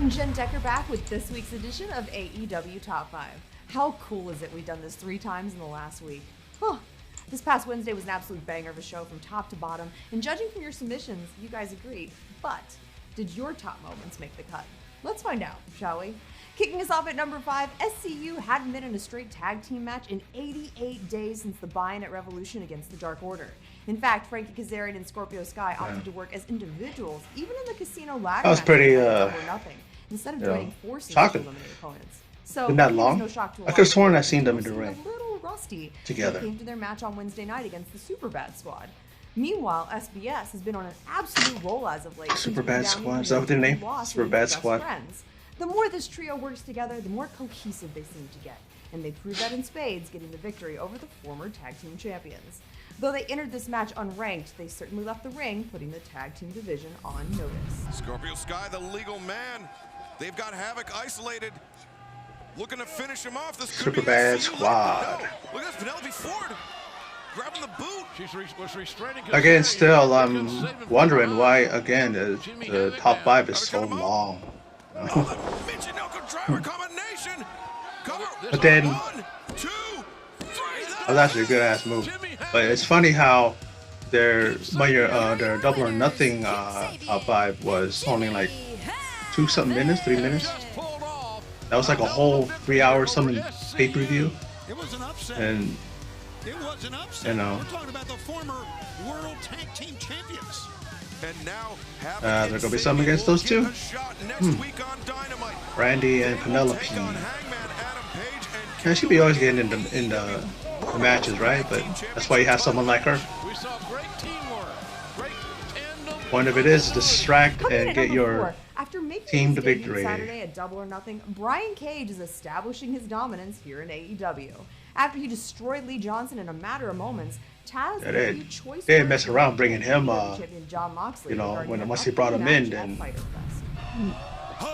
I'm Jen Decker back with this week's edition of AEW Top 5. How cool is it we've done this 3 times in the last week? Huh. This past Wednesday was an absolute banger of a show from top to bottom, and judging from your submissions, you guys agreed. But did your top moments make the cut? Let's find out, shall we? Kicking us off at number 5, SCU hadn't been in a straight tag team match in 88 days since the buy-in at Revolution against the Dark Order. In fact, Frankie Kazarian and Scorpio Sky opted to work as individuals, even in the casino ladder that was pretty, or nothing, instead of joining forces to eliminate opponents. So isn't that long? no shock to I could have sworn I seen them in the ring a little rusty together. They came to their match on Wednesday night against the Superbad Squad. Meanwhile, SBS has been on an absolute roll as of late. Superbad Squad? Is that what their name? Superbad Squad. Friends. The more this trio works together, the more cohesive they seem to get, and they prove that in spades, getting the victory over the former tag team champions. Though they entered this match unranked, they certainly left the ring, putting the tag team division on notice. Scorpio Sky, the legal man. They've got Havoc isolated. Looking to finish him off. This could Superbad be Squad. No. Look at this, Penelope Ford grabbing the boot. Again, still, I'm wondering why, again, the top 5 is so long. But then, that was actually a good ass move. But it's funny how their Double or Nothing top 5 was only like 2-something minutes, 3 minutes. That was like a whole 3 hour something pay-per-view. And you know, we're talking about the former world tag team champions. And now there's gonna be something against those two. Randy and Penelope. Yeah, she'd be always getting in the matches, right? But that's why you have someone like her. Point of it is distract and get your team to victory. Saturday at Double or Nothing, Brian Cage is establishing his dominance here in AEW. After he destroyed Lee Johnson in a matter of moments, Taz they didn't mess around bringing him, you know, once he brought him in, then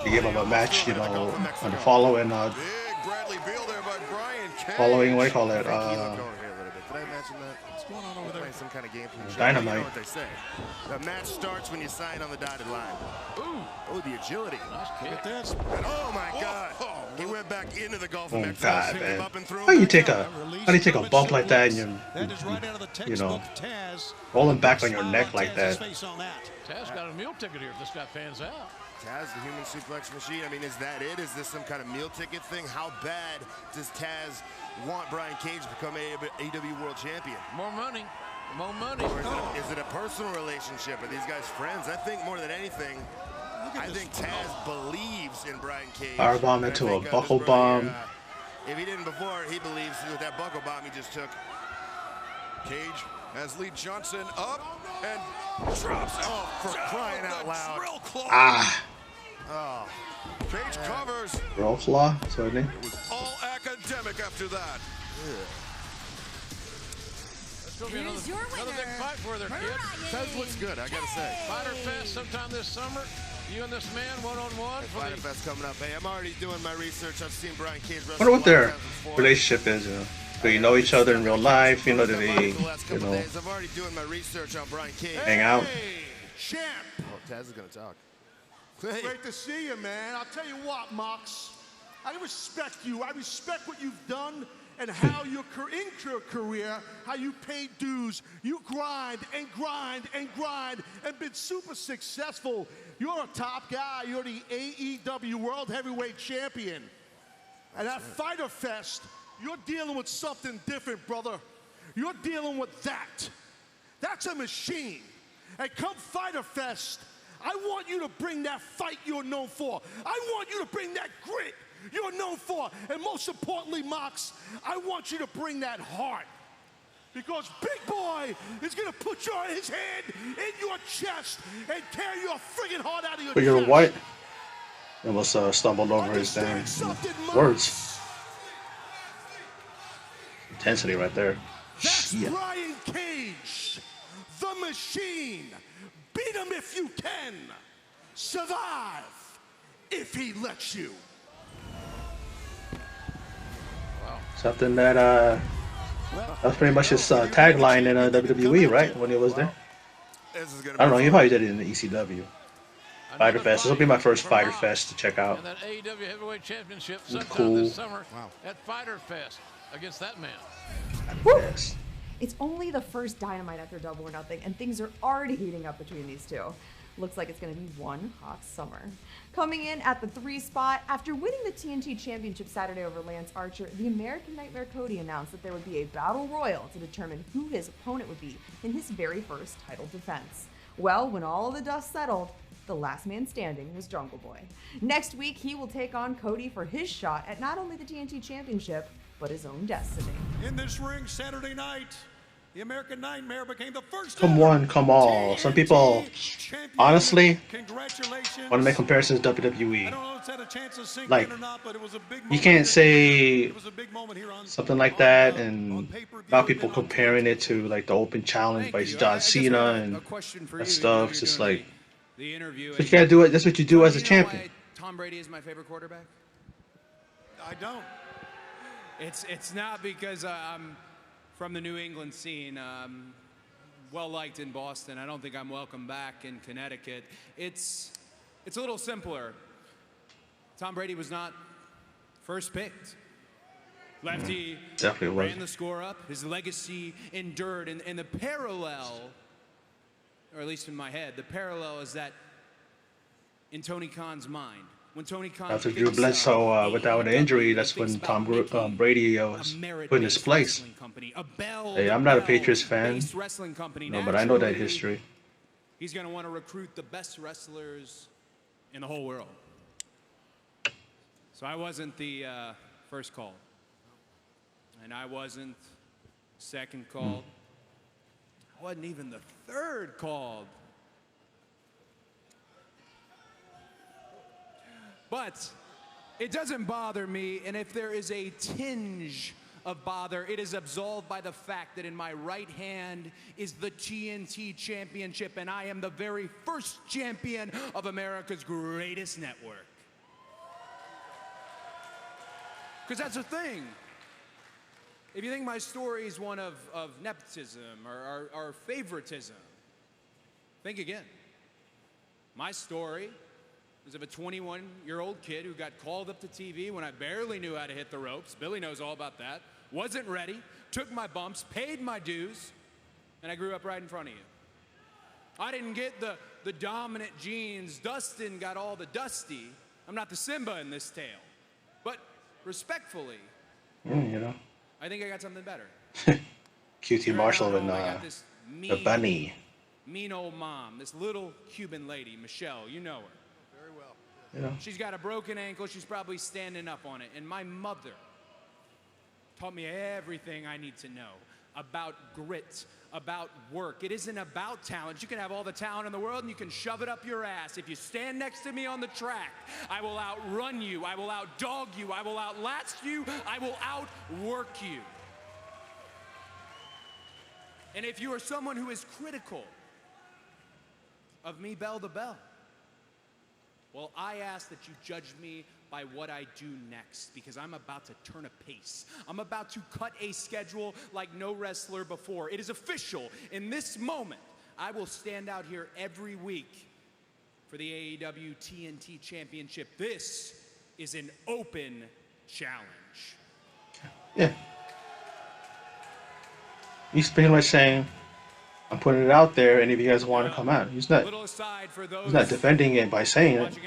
he gave him a match, you know, on the following, what do you call it, some kind of game from the Dynamite. You know what they say. The match starts when you sign on the dotted line. Oh, the agility. Look at this. And oh my God. He went back into the Gulf of Oh Mexico. God, man. How do you take a bump like that and you know, rolling back on your neck like that? Taz got a meal ticket here if this guy pans out. Taz, the human suplex machine. I mean, is that it? Is this some kind of meal ticket thing? How bad does Taz want Brian Cage to become AEW World Champion? More money. More money. Or is it a personal relationship? Are these guys friends? I think more than anything, I think Taz believes in Brian Cage. Powerbomb into a buckle bomb. If he didn't before, he believes with that buckle bomb he just took. Cage has Lee Johnson up and drops. Oh, for crying out loud. Real close. Oh. Cage covers. Roll flaw, that's what I mean. It was all academic after that. Here's your another big fight for their kid. Taz looks good, I gotta say. Fighter Fest sometime this summer. You and this man one-on-one. Fighter Fest coming up. Hey, I'm already doing my research. I've seen Brian Cage wrestle. I wonder what their relationship is. Do you know each other in real life? You know, do they, you know, I'm already doing my research on Brian Cage. hang out? Champ. Oh, Taz is gonna talk. Hey. Great to see you, man. I'll tell you what, Mox. I respect you. I respect what you've done and how in your career, how you paid dues. You grind and grind and grind and been super successful. You're a top guy. You're the AEW World Heavyweight Champion. And at Fighter Fest, you're dealing with something different, brother. You're dealing with that. That's a machine. And come Fighter Fest, I want you to bring that fight you're known for. I want you to bring that grit you're known for. And most importantly, Mox, I want you to bring that heart. Because Big Boy is going to put his hand in your chest and tear your friggin' heart out of your But you're chest. white. Almost stumbled over his damn words. Intensity right there. That's Brian Cage, the machine. Beat him if you can. Survive if he lets you. Something that was pretty much his tagline in WWE, right? When he was there. I don't know. He probably did it in the ECW. Fighter Fest. This will be my first Fighter Fest to check out. And that AEW Heavyweight Championship sometime Cool. this summer at Fighter Fest against that man. Yes. It's only the first Dynamite after Double or Nothing, and things are already heating up between these two. Looks like it's going to be one hot summer. Coming in at the 3 spot, after winning the TNT Championship Saturday over Lance Archer, the American Nightmare Cody announced that there would be a battle royal to determine who his opponent would be in his very first title defense. Well, when all of the dust settled, the last man standing was Jungle Boy. Next week, he will take on Cody for his shot at not only the TNT Championship, but his own destiny. In this ring Saturday night, the American Nightmare became the first. Come one, come all. Some people, honestly, Congratulations. want to make comparisons to WWE. I don't know if it's had a chance of sinking Like, or not, but it was a big you moment. can't say It was a big moment here on something like that and about people comparing it to like the Open Challenge by John Cena and that stuff. It's just like, the interview. but you gotta do it. That's what you do as a champion. Tom Brady is my favorite quarterback. I don't. It's not because I'm from the New England scene, well liked in Boston. I don't think I'm welcome back in Connecticut. It's a little simpler. Tom Brady was not first picked. Lefty Definitely ran wasn't. the score up. His legacy endured, and the parallel, or at least in my head, the parallel is that in Tony Khan's mind, when Tony Khan After Drew Bledsoe without an injury, that's when Tom Brady was put in his place. Hey, I'm not a Patriots fan, no, but I know that history. He's going to want to recruit the best wrestlers in the whole world. So I wasn't the first call, and I wasn't second called. I wasn't even the third called. But it doesn't bother me, and if there is a tinge of bother, it is absolved by the fact that in my right hand is the TNT Championship, and I am the very first champion of America's greatest network. Because that's the thing. If you think my story is one of nepotism or favoritism, think again. My story is of a 21-year-old kid who got called up to TV when I barely knew how to hit the ropes. Billy knows all about that. Wasn't ready, took my bumps, paid my dues, and I grew up right in front of you. I didn't get the dominant genes. Dustin got all the dusty. I'm not the Simba in this tale. But respectfully, You know, I think I got something better. QT Marshall and I got this the bunny. mean old mom, this little Cuban lady, Michelle, you know her. You know, She's got a broken ankle. She's probably standing up on it. And my mother taught me everything I need to know about grit, about work. It isn't about talent. You can have all the talent in the world and you can shove it up your ass. If you stand next to me on the track, I will outrun you. I will outdog you. I will outlast you. I will outwork you. And if you are someone who is critical of me, bell to bell, well, I ask that you judge me by what I do next, because I'm about to turn a pace. I'm about to cut a schedule like no wrestler before. It is official. In this moment, I will stand out here every week for the AEW TNT Championship. This is an open challenge. yeah. He's pretty much saying, I'm putting it out there, and if you guys want to come out, he's not defending it by saying it.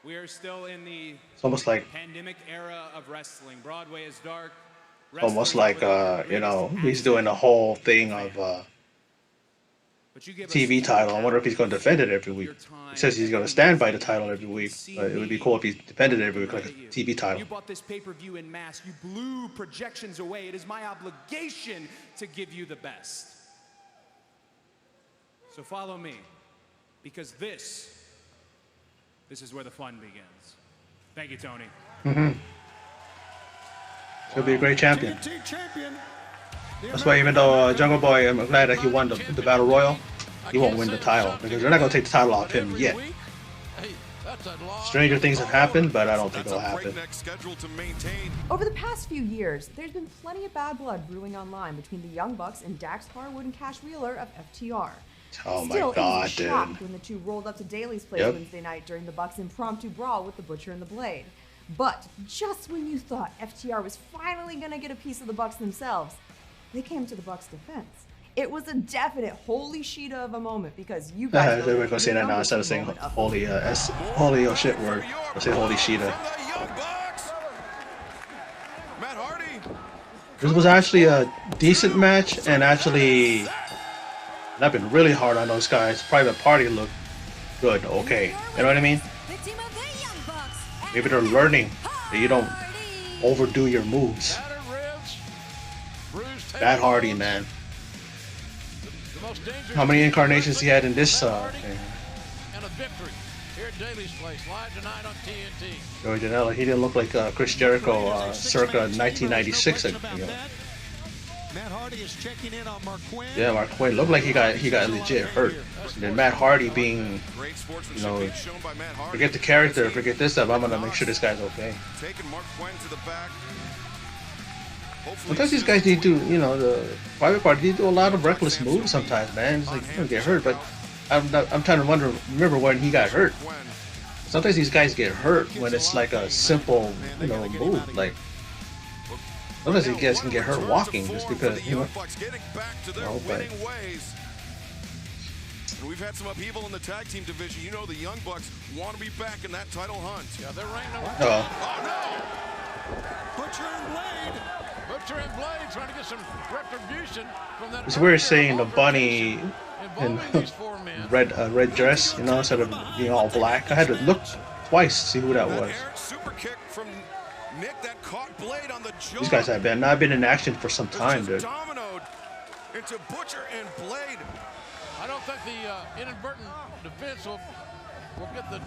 We are still in the It's almost like pandemic era of wrestling. Broadway is dark. almost like you know, he's doing the whole thing of TV title. I wonder if he's going to defend it every week. He says he's going to stand by the title every week, but it would be cool if he defended it every week like a TV title. You bought this pay-per-view in mass. You blew projections away. It is my obligation to give you the best. So follow me, because this is where the fun begins. Thank you, Tony. He'll be a great champion. TNT champion. That's why even though Jungle Boy, I'm glad that he won the Battle Royal, he won't win the title, because they're not going to take the title off him yet. Stranger things have happened, but I don't think it'll happen. Over the past few years, there's been plenty of bad blood brewing online between the Young Bucks and Dax Harwood and Cash Wheeler of FTR. Oh my Still, God, it was a shock dude. when the two rolled up to Daly's place Yep. Wednesday night during the Bucks' impromptu brawl with the Butcher and the Blade. But just when you thought FTR was finally gonna get a piece of the Bucks themselves, they came to the Bucks' defense. It was a definite holy shit of a moment because you guys. We're gonna say that now instead of saying holy holy oh shit word. I'll say holy Sheeta. This was actually a decent match, and actually, I've been really hard on those guys. Private Party looked good, okay. You know what I mean? Maybe they're learning that you don't overdo your moves. Matt Hardy, man. How many incarnations he had in this thing? And a victory here at Daly's place, live tonight on TNT. Joey Janela, he didn't look like Chris Jericho circa 1996. You know. Matt Hardy is checking in on Mark Quinn. Yeah, Mark Quinn looked like he got legit hurt. And then Matt Hardy being, you know, forget the character, forget this stuff. I'm gonna make sure this guy's okay. Taking Mark Quinn to the back. Sometimes these guys need to, you know, the Private Party, they do a lot of reckless moves sometimes, man. It's like, you don't get hurt, but I'm trying to remember when he got hurt. Sometimes these guys get hurt when it's like a simple, you know, move. Like, sometimes these guys can get hurt walking just because, you know. But we've had some upheaval in the tag team division. You know the Young Bucks want to be back in that title hunt. Yeah, they're ranked number Oh, no! Butcher and Blade. Butcher and Blade trying to get some retribution from that. it's weird seeing the bunny in these four men. red dress, you know, instead of being all black. I had to look twice to see who that was. Super kick from Nick that caught Blade on the jaw. These guys have not been in action for some time, dude. Dominoed into Butcher and Blade. I don't think the inadvertent defense will get the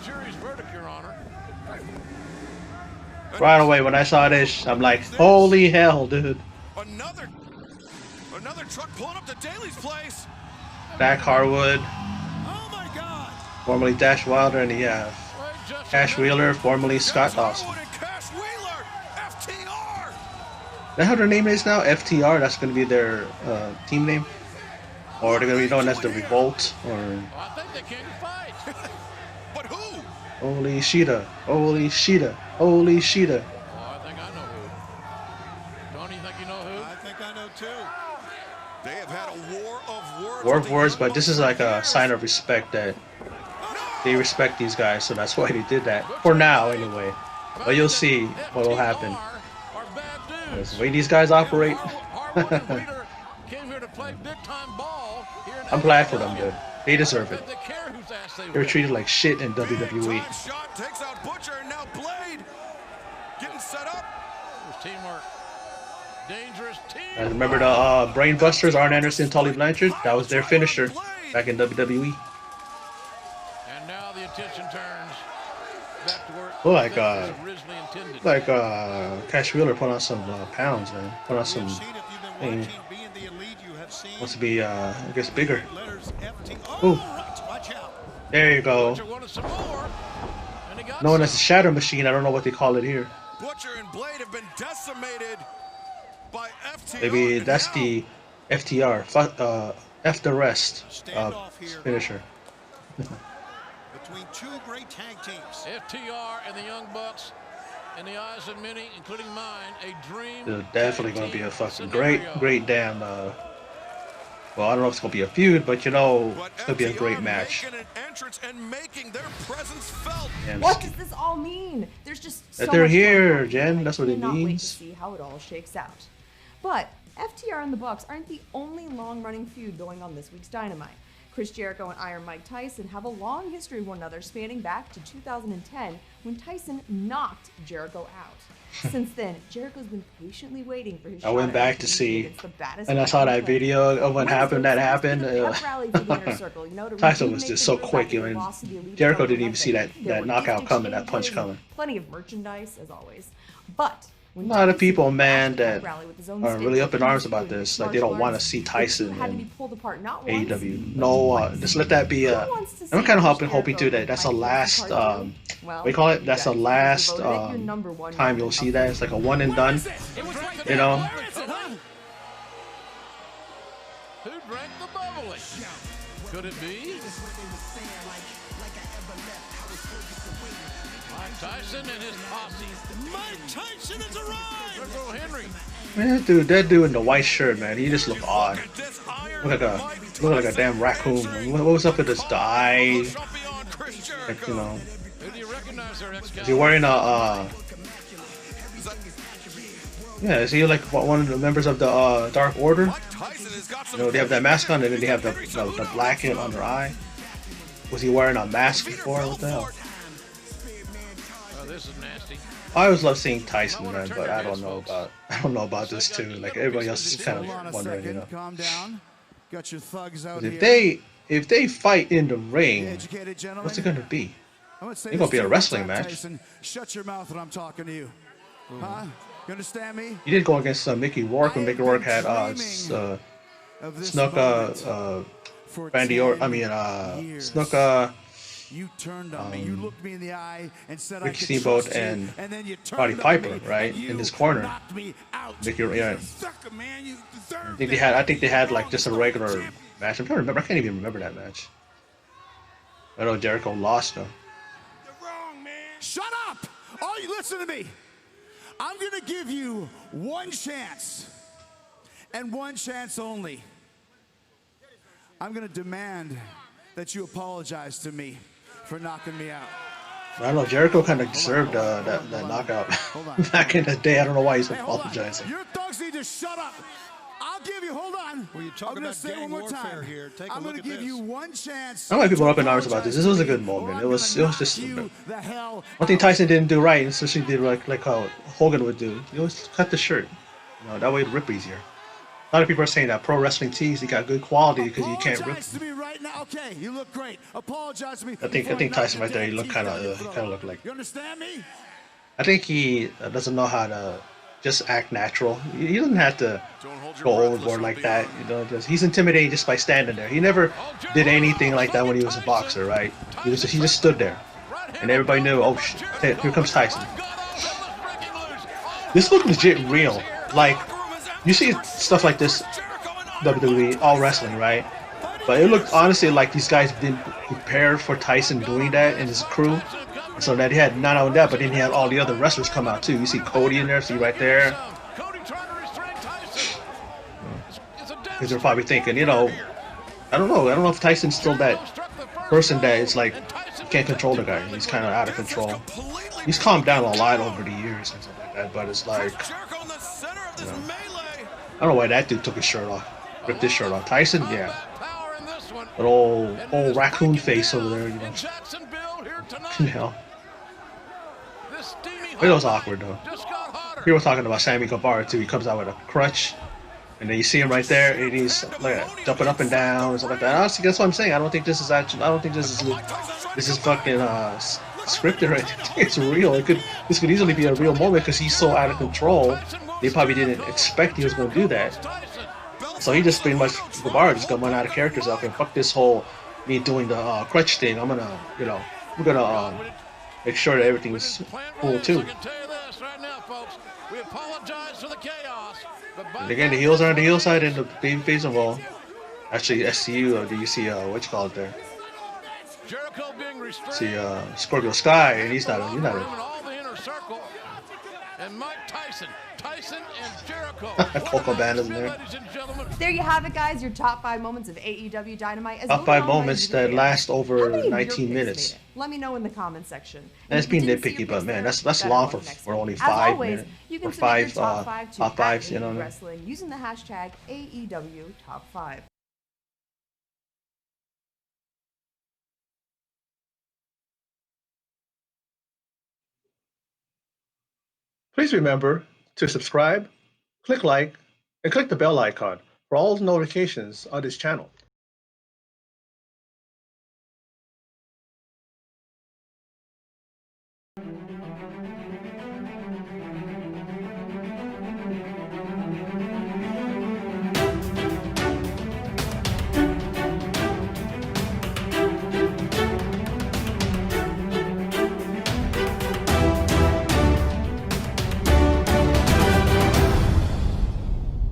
jury's verdict, Your Honor. Right away when I saw this, I'm like, holy hell, dude. Another truck pulling up to Daly's place. Dak Harwood, Oh my God. formerly Dash Wilder, and Cash Wheeler, formerly Scott Dawson. Harwood and Cash Wheeler, FTR. Is that how their name is now? FTR? That's going to be their team name? Or they're going to be known as the Revolt? Or I think they can fight. But who? Holy Sheeta, Holy Sheeta, Holy Sheeta. Oh, I think I know who. Don't you think you know who? I think I know too. They have had a war of words. War of words, but this is like a sign of respect that they respect these guys, so that's why they did that. For now, anyway. But you'll see what will happen. That's the way these guys operate. I'm glad for them, dude. They deserve it. They were treated like shit in WWE. Shot takes out Butcher and now Blade getting set up. Teamwork. Dangerous team. And remember the Brain Busters, Arn Anderson, Tully Blanchard? That was their finisher back in WWE. And now the attention turns back to where Oh, originally intended. like Cash Wheeler put on some pounds, man. Put on some. Hey, wants to be, I guess, bigger. Ooh. There you go. Known as the Shatter Machine. I don't know what they call it here. Butcher and Blade have been decimated by FTR. Maybe that's the FTR. F the rest finisher. Between two great tag teams. FTR and the Young Bucks, in the eyes of many, including mine, a dream. There's definitely going to be a fucking great damn. Well, I don't know if it's going to be a feud, but you know, it's going to be a great match. And making their presence felt. What does this all mean? There's just so that they're much here, going on. Jen. That's what it Cannot wait to means. see how it all shakes out. But FTR and the Bucks aren't the only long-running feud going on this week's Dynamite. Chris Jericho and Iron Mike Tyson have a long history with one another spanning back to 2010 when Tyson knocked Jericho out. Since then, Jericho's been patiently waiting for his shot. I went back to see, against the baddest and I saw that video of what happened. That happened. Tyson Tyson was just so quick. You know, Jericho didn't even see that knockout coming, that punch coming. Plenty of merchandise, as always. But a lot of people, man, that are really up in arms about this. Like, they don't want to see Tyson in AEW. No, just let that be. I'm kind of hoping too that that's a last. What do you call it? That's a last time you'll see that. It's like a one and done. You know. Who drank the bubbly? Could it be? Mike Tyson and his posse. Mike Tyson has arrived! Little Henry. Man, that dude in the white shirt, man, he just looked odd. Look like a damn raccoon. What was up with this eye? Like, you know, is he wearing a yeah, is he like one of the members of the Dark Order? You know, they have that mask on and then they have the black on their eye. Was he wearing a mask before? What the hell? Oh, this is nasty. I always love seeing Tyson, man, but I don't know about this too. Like everybody else is kind of wondering, you know. Calm down. Got your thugs out If they fight in the ring, what's it gonna be? It's gonna be a wrestling match. Tyson, shut your mouth when I'm talking to you. Huh? You understand me? He did go against Mickey Rourke when Mickey Rourke had snuck Randy Orton. I mean snuck you turned on me. You looked me in the eye and said Ricky I could Steamboat trust you, and then you Roddy turned Piper, on me, right, and in his corner. knocked me out. Mickey, yeah. Sucker, man, you deserve I think they had like just a regular match. I'm trying to remember. I can't even remember that match. I know Jericho lost though. You're wrong, man. Shut up! All you listen to me. I'm gonna give you one chance, and one chance only. I'm gonna demand that you apologize to me for knocking me out. I don't know. Jericho kind of deserved that knockout back in the day. I don't know why he's apologizing. Your thugs need to shut up. I'll give you. Hold on. Well, you talk about gang warfare here. Take a I'm look gonna at give this. you one chance. I don't know why people are up in arms about this. This was a good moment. It was just one thing Tyson didn't do right, especially did like how Hogan would do. He always cut the shirt. You know, that way it'd rip easier. A lot of people are saying that pro wrestling tees they got good quality because you can't rip. Apologize to me right now. Okay, you look great. Apologize to me. I think Tyson right there. He looked kind of looked like. You understand me? I think he doesn't know how to just act natural. He doesn't have to go overboard like that. You know, he's intimidating just by standing there. He never did anything like that when he was a boxer, right? He just stood there, and everybody knew. Oh, shit, here comes Tyson. This looked legit real. Like you see stuff like this, WWE, all wrestling, right? But it looked honestly like these guys didn't prepare for Tyson doing that and his crew. So that he had not only that, but then he had all the other wrestlers come out too. You see Cody in there, see right there. Because they're probably thinking, you know, I don't know if Tyson's still that person that is like, you can't control the guy. He's kind of out of control. He's calmed down a lot over the years and stuff like that, but it's like, you know, I don't know why that dude took his shirt off, ripped his shirt off. Tyson, yeah. An old raccoon face over there, you know. You know. It was awkward though. He was talking about Sammy Guevara too. He comes out with a crutch, and then you see him right there, and he's like jumping up and down and stuff like that. Honestly, that's what I'm saying. I don't think this is fucking scripted right there. It's real. This could easily be a real moment because he's so out of control. They probably didn't expect he was going to do that. So he just pretty much Guevara just got one out of character. So okay, fuck this whole me doing the crutch thing. I'm gonna, you know, we're gonna make sure that everything's cool too. And again, the heels are on the heel side and the baby face of all. Actually, SCU, or do you see what you call it there? See Scorpio Sky, and he's not. And Mike Tyson and Jericho. Coco Banda's in there. There you have it, guys. Your top 5 moments of AEW Dynamite. Top 5 moments that last over 19 minutes. Let me know in the comments section. And it's being nitpicky, but man, that's long for only 5 minutes. You can or 5 top 5 to top 5s, you know. Wrestling using the hashtag AEW Top 5. Please remember to subscribe, click like, and click the bell icon for all notifications on this channel.